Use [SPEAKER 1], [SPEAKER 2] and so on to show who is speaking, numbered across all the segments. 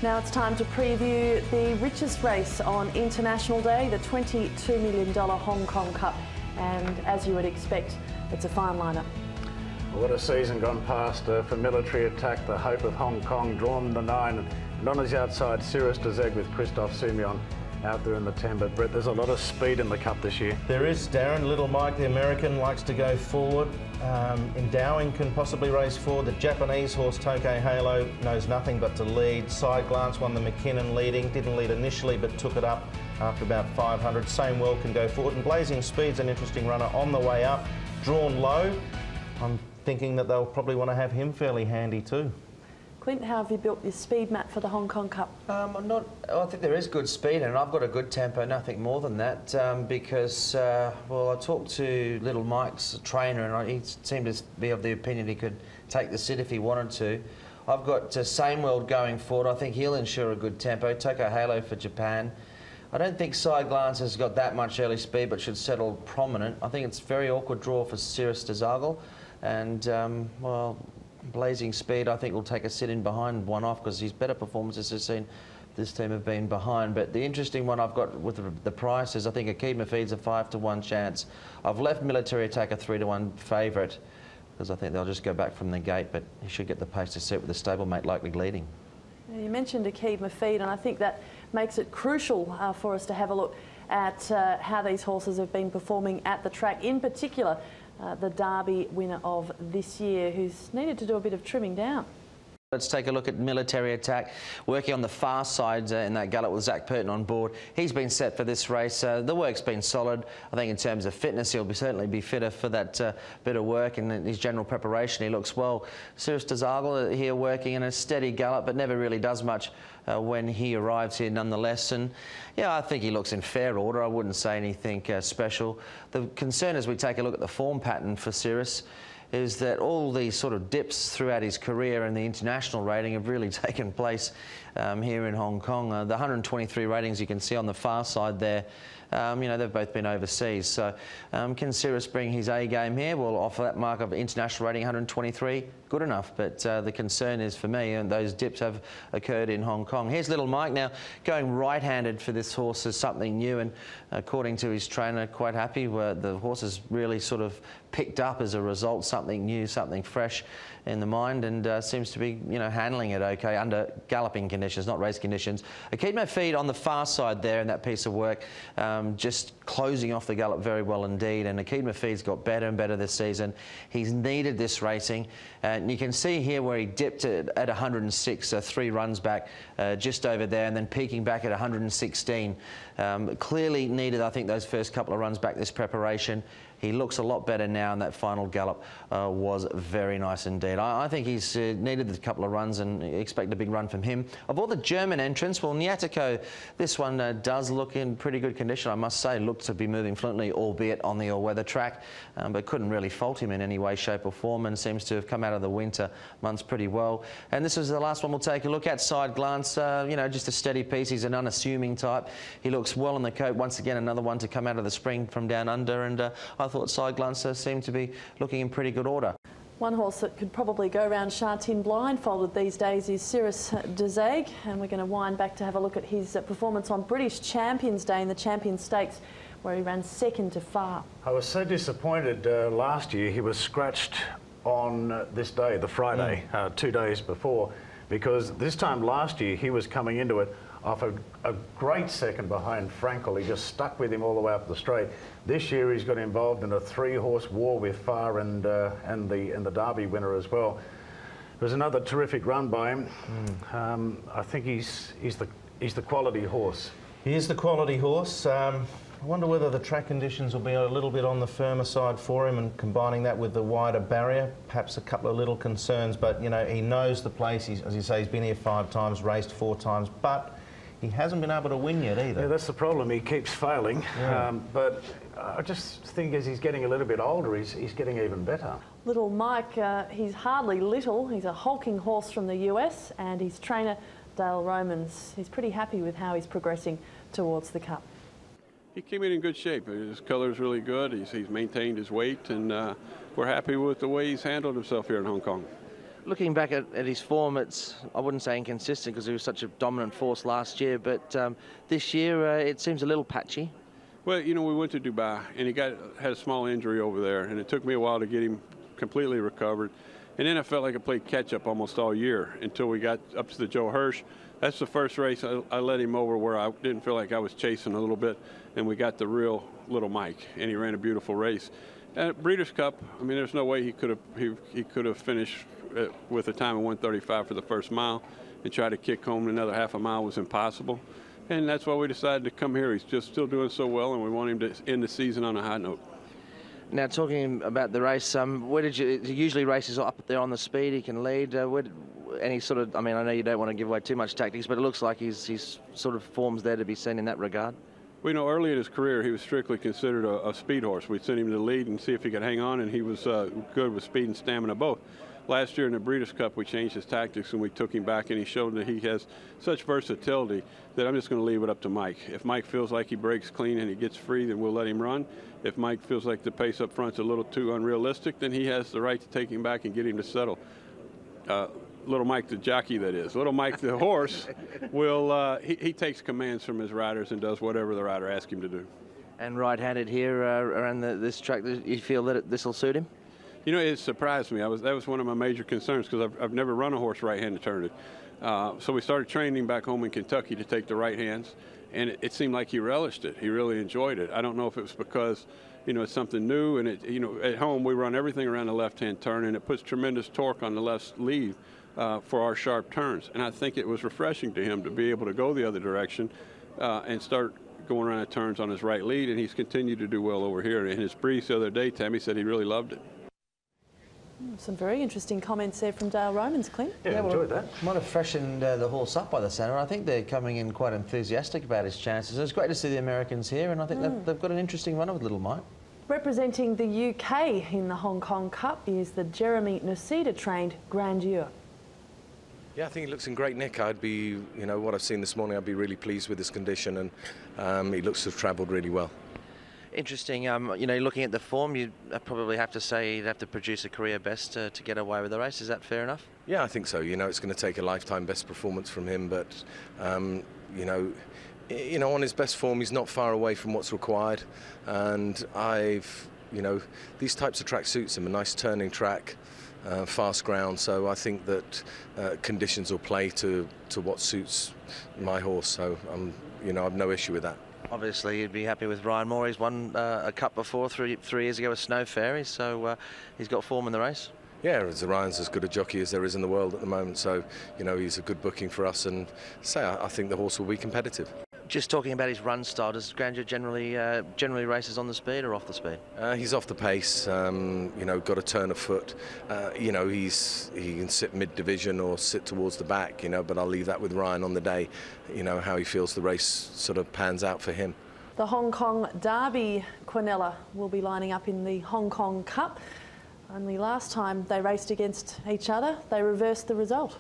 [SPEAKER 1] Now it's time to preview the richest race on International Day, the $22 million Hong Kong Cup. And as you would expect, it's a fine lineup.
[SPEAKER 2] What a season gone past for Military Attack, the hope of Hong Kong, drawn the 9. And on his outside, Cirrus Dezeg with Christophe Simeon out there in the 10. But Brett, there's a lot of speed in the Cup this year.
[SPEAKER 3] There is, Darren. Little Mike, the American, likes to go forward. Endowing can possibly race forward. The Japanese horse, Tokay Halo, knows nothing but to lead. Side Glance won the McKinnon leading. Didn't lead initially, but took it up after about 500. Same Well can go forward. And Blazing Speed's an interesting runner on the way up. Drawn low. I'm thinking that they'll probably want to have him fairly handy too.
[SPEAKER 1] Clint, how have you built your speed map for the Hong Kong Cup?
[SPEAKER 4] I think there is good speed, and I've got a good tempo, nothing more than that, because, well, I talked to Little Mike's trainer, and he seemed to be of the opinion he could take the sit if he wanted to. I've got Samewell going forward. I think he'll ensure a good tempo. Tokay Halo for Japan. I don't think Side Glance has got that much early speed, but should settle prominent. I think it's a very awkward draw for Cirrus Dezeg, and, well, Blazing Speed, I think, will take a sit in behind one off because his better performances have seen this team have been behind. But the interesting one I've got with the price is I think Akid Mafid's a 5-to-1 chance. I've left Military Attack a 3-to-1 favourite because I think they'll just go back from the gate, but he should get the pace to suit with the stablemate likely leading.
[SPEAKER 1] You mentioned Akid Mafid, and I think that makes it crucial for us to have a look at how these horses have been performing at the track, in particular the Derby winner of this year, who's needed to do a bit of trimming down.
[SPEAKER 4] Let's take a look at Military Attack, working on the far side in that gallop with Zach Purton on board. He's been set for this race. The work's been solid. I think in terms of fitness, he'll certainly be fitter for that bit of work, and in his general preparation, he looks well. Cirrus Dezeg here working in a steady gallop, but never really does much when he arrives here nonetheless. And yeah, I think he looks in fair order. I wouldn't say anything special. The concern as we take a look at the form pattern for Cirrus is that all these sort of dips throughout his career and the international rating have really taken place here in Hong Kong. The 123 ratings you can see on the far side there, you know, they've both been overseas. So can Cirrus bring his A game here? Well, off that mark of international rating 123, good enough. But the concern is for me, and those dips have occurred in Hong Kong. Here's Little Mike now going right-handed for this horse is something new, and according to his trainer, quite happy. The horse has really sort of picked up as a result, something new, something fresh in the mind, and seems to be, you know, handling it okay under galloping conditions, not race conditions. Akid Mafid on the far side there in that piece of work, just closing off the gallop very well indeed, and Akid Mafid's got better and better this season. He's needed this racing, and you can see here where he dipped at 106, 3 runs back, just over there, and then peaking back at 116. Clearly needed, I think, those first couple of runs back this preparation. He looks a lot better now, and that final gallop was very nice indeed. I think he's needed a couple of runs, and expect a big run from him. Of all the German entrants, well, Nyatiko, this one does look in pretty good condition, I must say. Looked to be moving fluently, albeit on the all-weather track, but couldn't really fault him in any way, shape or form, and seems to have come out of the winter months pretty well. And this is the last one we'll take a look at. Side Glance, you know, just a steady piece. He's an unassuming type. He looks well on the coat. Once again, another one to come out of the spring from down under, and I thought Side Glance seemed to be looking in pretty good order.
[SPEAKER 1] One horse that could probably go around Sha Tin blindfolded these days is Cirrus Dezeg, and we're going to wind back to have a look at his performance on British Champions Day in the Champions Stakes, where he ran second to far.
[SPEAKER 2] I was so disappointed last year. He was scratched on this day, the Friday, 2 days before, because this time last year he was coming into it off a great second behind Frankel. He just stuck with him all the way up the straight. This year he's got involved in a 3-horse war with Far and the Derby winner as well. It was another terrific run by him. I think he's the quality horse.
[SPEAKER 3] He is the quality horse. I wonder whether the track conditions will be a little bit on the firmer side for him, and combining that with the wider barrier, perhaps a couple of little concerns. But, you know, he knows the place. As you say, he's been here 5 times, raced 4 times, but he hasn't been able to win yet either.
[SPEAKER 2] Yeah, that's the problem. He keeps failing.
[SPEAKER 3] Yeah.
[SPEAKER 2] But I just think as he's getting a little bit older, he's getting even better.
[SPEAKER 1] Little Mike, he's hardly little. He's a hulking horse from the US, and his trainer, Dale Romans, he's pretty happy with how he's progressing towards the Cup.
[SPEAKER 5] He came in good shape. His color's really good. He's maintained his weight, and we're happy with the way he's handled himself here in Hong Kong.
[SPEAKER 4] Looking back at his form, I wouldn't say inconsistent because he was such a dominant force last year, but this year it seems a little patchy.
[SPEAKER 5] Well, you know, we went to Dubai, and he had a small injury over there, and it took me a while to get him completely recovered. And then I felt like I played catch-up almost all year until we got up to the Joe Hirsch. That's the first race I led him over where I didn't feel like I was chasing a little bit, and we got the real little Mike, and he ran a beautiful race. At Breeders' Cup, I mean, there's no way he could have finished with a time of 1:35 for the first mile, and try to kick home another half a mile was impossible. And that's why we decided to come here. He's just still doing so well, and we want him to end the season on a high note.
[SPEAKER 4] Now, talking about the race, where did you usually races up there on the speed? He can lead. Any sort of, I mean, I know you don't want to give away too much tactics, but it looks like his sort of form's there to be seen in that regard.
[SPEAKER 5] We know early in his career he was strictly considered a speed horse. We'd send him to the lead and see if he could hang on, and he was good with speed and stamina both. Last year in the Breeders' Cup, we changed his tactics and we took him back, and he showed that he has such versatility that I'm just going to leave it up to Mike. If Mike feels like he breaks clean and he gets free, then we'll let him run. If Mike feels like the pace up front's a little too unrealistic, then he has the right to take him back and get him to settle. Little Mike the jockey, that is. Little Mike the horse will, he takes commands from his riders and does whatever the rider asks him to do.
[SPEAKER 4] And right-handed here around this track, you feel that this will suit him?
[SPEAKER 5] You know, it surprised me. That was one of my major concerns because I've never run a horse right-handed turning. So we started training him back home in Kentucky to take the right hands, and it seemed like he relished it. He really enjoyed it. I don't know if it was because, you know, it's something new, and at home we run everything around the left-hand turn, and it puts tremendous torque on the left lead for our sharp turns. And I think it was refreshing to him to be able to go the other direction and start going around the turns on his right lead, and he's continued to do well over here. In his briefs the other day, Tammy said he really loved it.
[SPEAKER 1] Some very interesting comments there from Dale Romans, Clint.
[SPEAKER 2] Yeah, enjoyed that.
[SPEAKER 4] Might have freshened the horse up by the centre. I think they're coming in quite enthusiastic about his chances. It's great to see the Americans here, and I think they've got an interesting runner with little Mike. Representing
[SPEAKER 1] the UK in the Hong Kong Cup is the Jeremy Noceda-trained Grandeur.
[SPEAKER 6] Yeah, I think he looks in great nick. I'd be, you know, what I've seen this morning, I'd be really pleased with his condition, and he looks to have travelled really well.
[SPEAKER 4] Interesting. You know, looking at the form, you probably have to say he'd have to produce a career best to get away with the race. Is that fair enough?
[SPEAKER 6] Yeah, I think so. You know, it's going to take a lifetime best performance from him, but you know, on his best form, he's not far away from what's required. And you know, these types of track suits him. A nice turning track, fast ground. So I think that conditions will play to what suits my horse. So you know, I've no issue with that.
[SPEAKER 4] Obviously, you'd be happy with Ryan Moore. He's won a cup before, three years ago with Snow Fairy, so he's got form in the race.
[SPEAKER 6] Yeah, Ryan's as good a jockey as there is in the world at the moment, so, you know, he's a good booking for us, and I think the horse will be competitive.
[SPEAKER 4] Just talking about his run style, does Grandeur generally races on the speed or off the speed?
[SPEAKER 6] He's off the pace, you know, got a turn of foot. You know, he can sit mid-division or sit towards the back, you know, but I'll leave that with Ryan on the day, you know, how he feels the race sort of pans out for him.
[SPEAKER 1] The Hong Kong Derby Quinella will be lining up in the Hong Kong Cup. Only last time they raced against each other, they reversed the result.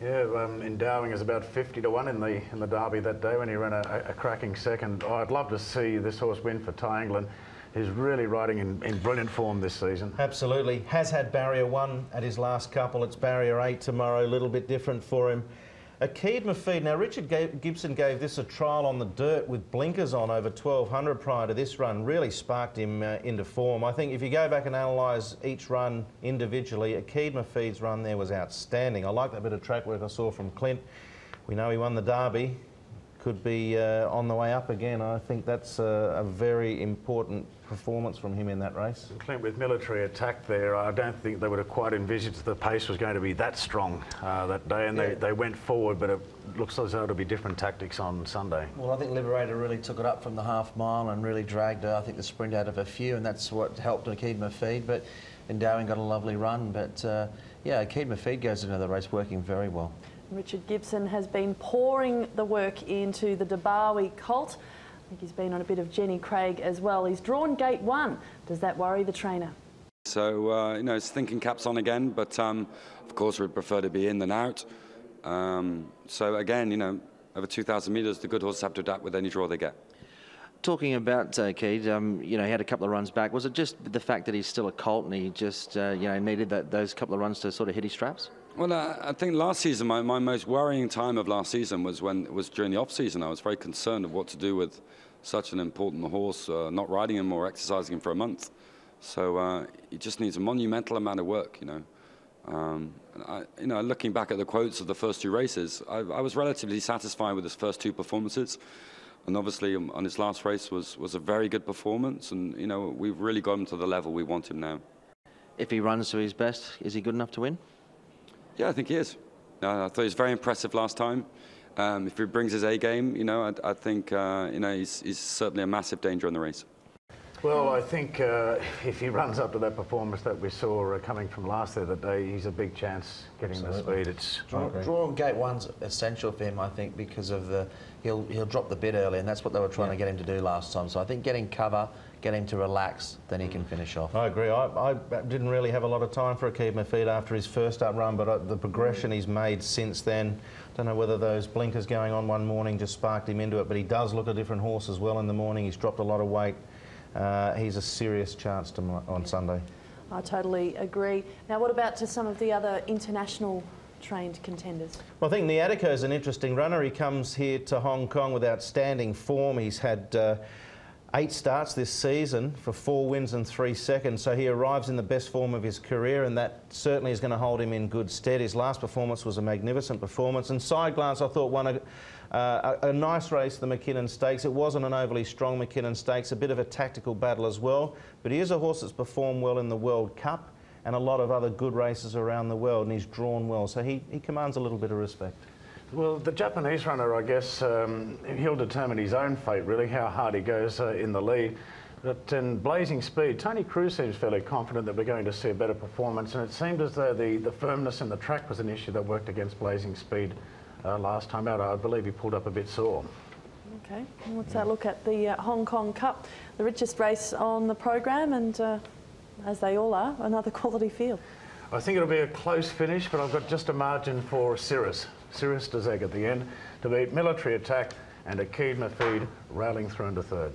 [SPEAKER 2] Yeah, Endowing is about 50 to 1 in the Derby that day when he ran a cracking second. I'd love to see this horse win for Ty England. He's really riding in brilliant form this season.
[SPEAKER 3] Absolutely. Has had barrier 1 at his last couple. It's barrier 8 tomorrow, a little bit different for him. Akeed Mafid. Now, Richard Gibson gave this a trial on the dirt with blinkers on over 1200 prior to this run. Really sparked him into form. I think if you go back and analyse each run individually, Akeed Mafid's run there was outstanding. I like that bit of track work I saw from Clint. We know he won the Derby. Could be on the way up again. I think that's a very important performance from him in that race.
[SPEAKER 2] Clint, with military attack there, I don't think they would have quite envisaged the pace was going to be that strong that day, and they went forward, but it looks as though it'll be different tactics on Sunday.
[SPEAKER 4] Well, I think Liberator really took it up from the half mile and really dragged, I think, the sprint out of a few, and that's what helped Akeed Mafid. But Endowing got a lovely run, but yeah, Akeed Mafid goes into the race working very well.
[SPEAKER 1] Richard Gibson has been pouring the work into the Dabawi colt. I think he's been on a bit of Jenny Craig as well. He's drawn gate 1. Does that worry the trainer?
[SPEAKER 7] So, you know, it's thinking caps on again, but of course we'd prefer to be in than out. So again, you know, over 2,000 metres, the good horses have to adapt with any draw they get.
[SPEAKER 4] Talking about Keed, you know, he had a couple of runs back. Was it just the fact that he's still a colt and he just, you know, needed those couple of runs to sort of hit his straps?
[SPEAKER 7] Well, I think last season, my most worrying time of last season was during the off-season. I was very concerned of what to do with such an important horse, not riding him or exercising him for a month. So he just needs a monumental amount of work, you know. Looking back at the quotes of the first 2 races, I was relatively satisfied with his first 2 performances. And obviously on his last race was a very good performance. And, you know, we've really got him to the level we want him now.
[SPEAKER 4] If he runs to his best, is he good enough to win?
[SPEAKER 7] Yeah, I think he is. I thought he was very impressive last time. If he brings his A game, you know, I think, you know, he's certainly a massive danger in the race.
[SPEAKER 2] Well, I think if he runs up to that performance that we saw coming from last the other day, he's a big chance getting the speed. It's
[SPEAKER 4] draw on gate 1's essential for him, I think, because of he'll drop the bit early, and that's what they were trying to get him to do last time. So I think getting cover, get him to relax, then he can finish off.
[SPEAKER 3] I agree. I didn't really have a lot of time for Akeem Mafid after his first up run, but the progression he's made since then, don't know whether those blinkers going on one morning just sparked him into it, but he does look a different horse as well in the morning. He's dropped a lot of weight. He's a serious chance on Sunday.
[SPEAKER 1] I totally agree. Now, what about to some of the other international trained contenders?
[SPEAKER 3] Well, I think Niatico's an interesting runner. He comes here to Hong Kong with outstanding form. He's had 8 starts this season for 4 wins and 3 seconds, so he arrives in the best form of his career, and that certainly is going to hold him in good stead. His last performance was a magnificent performance, and Side Glance, I thought, won a nice race, the McKinnon Stakes. It wasn't an overly strong McKinnon Stakes, a bit of a tactical battle as well, but he is a horse that's performed well in the World Cup and a lot of other good races around the world, and he's drawn well, so he commands a little bit of respect.
[SPEAKER 2] Well, the Japanese runner, I guess, he'll determine his own fate, really, how hard he goes in the lead. But in Blazing Speed, Tony Cruz seems fairly confident that we're going to see a better performance, and it seemed as though the firmness in the track was an issue that worked against Blazing Speed last time out. I believe he pulled up a bit sore.
[SPEAKER 1] Okay, let's look at the Hong Kong Cup, the richest race on the program, and as they all are, another quality field.
[SPEAKER 2] I think it'll be a close finish, but I've got just a margin for Cirrus Dezeg at the end to beat Military Attack and Akeem Mafid railing through into 3rd.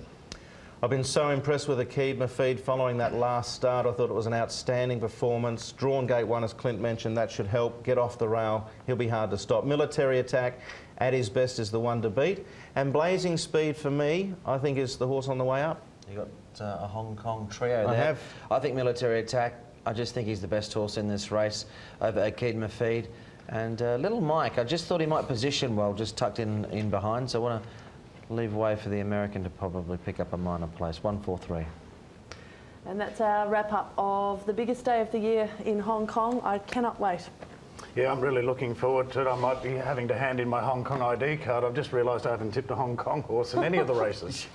[SPEAKER 3] I've been so impressed with Akeem Mafid following that last start. I thought it was an outstanding performance. Drawn gate 1, as Clint mentioned, that should help. Get off the rail, he'll be hard to stop. Military Attack, at his best, is the one to beat. And Blazing Speed, for me, I think is the horse on the way up.
[SPEAKER 4] You got a Hong Kong trio there.
[SPEAKER 3] I have.
[SPEAKER 4] I think Military Attack, I just think he's the best horse in this race over Akeem Mafid. And Little Mike, I just thought he might position well, just tucked in behind. So I want to leave way for the American to probably pick up a minor place. 1-4-3.
[SPEAKER 1] And that's our wrap-up of the biggest day of the year in Hong Kong. I cannot wait.
[SPEAKER 2] Yeah, I'm really looking forward to it. I might be having to hand in my Hong Kong ID card. I've just realised I haven't tipped a Hong Kong horse in any of the races.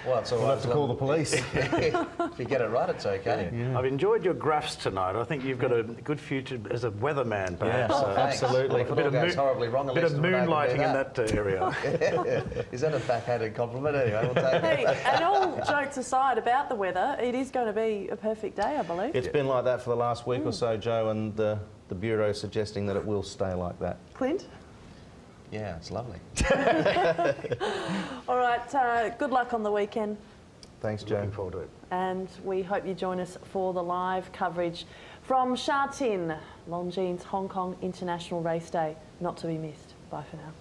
[SPEAKER 4] Well, it's all
[SPEAKER 3] We'll
[SPEAKER 4] right.
[SPEAKER 3] have to call the police.
[SPEAKER 4] If you get it right, it's okay.
[SPEAKER 3] Yeah.
[SPEAKER 2] I've enjoyed your graphs tonight. I think you've got a good future as a weatherman, perhaps.
[SPEAKER 3] Yeah, absolutely.
[SPEAKER 4] Well, if it all goes horribly wrong, at
[SPEAKER 2] bit
[SPEAKER 4] least
[SPEAKER 2] of
[SPEAKER 4] we'll know
[SPEAKER 2] moonlighting
[SPEAKER 4] to
[SPEAKER 2] in
[SPEAKER 4] do
[SPEAKER 2] that area.
[SPEAKER 4] Is that a backhanded compliment? Anyway, we'll take
[SPEAKER 1] Hey,
[SPEAKER 4] it.
[SPEAKER 1] and all jokes aside about the weather, it is going to be a perfect day, I believe.
[SPEAKER 3] It's been like that for the last week or so, Joe, and the Bureau is suggesting that it will stay like that.
[SPEAKER 1] Clint?
[SPEAKER 4] Yeah, it's lovely.
[SPEAKER 1] All right, good luck on the weekend.
[SPEAKER 3] Thanks, Joe.
[SPEAKER 2] Looking forward to it.
[SPEAKER 1] And we hope you join us for the live coverage from Sha Tin, Longines Hong Kong International Race Day. Not to be missed. Bye for now.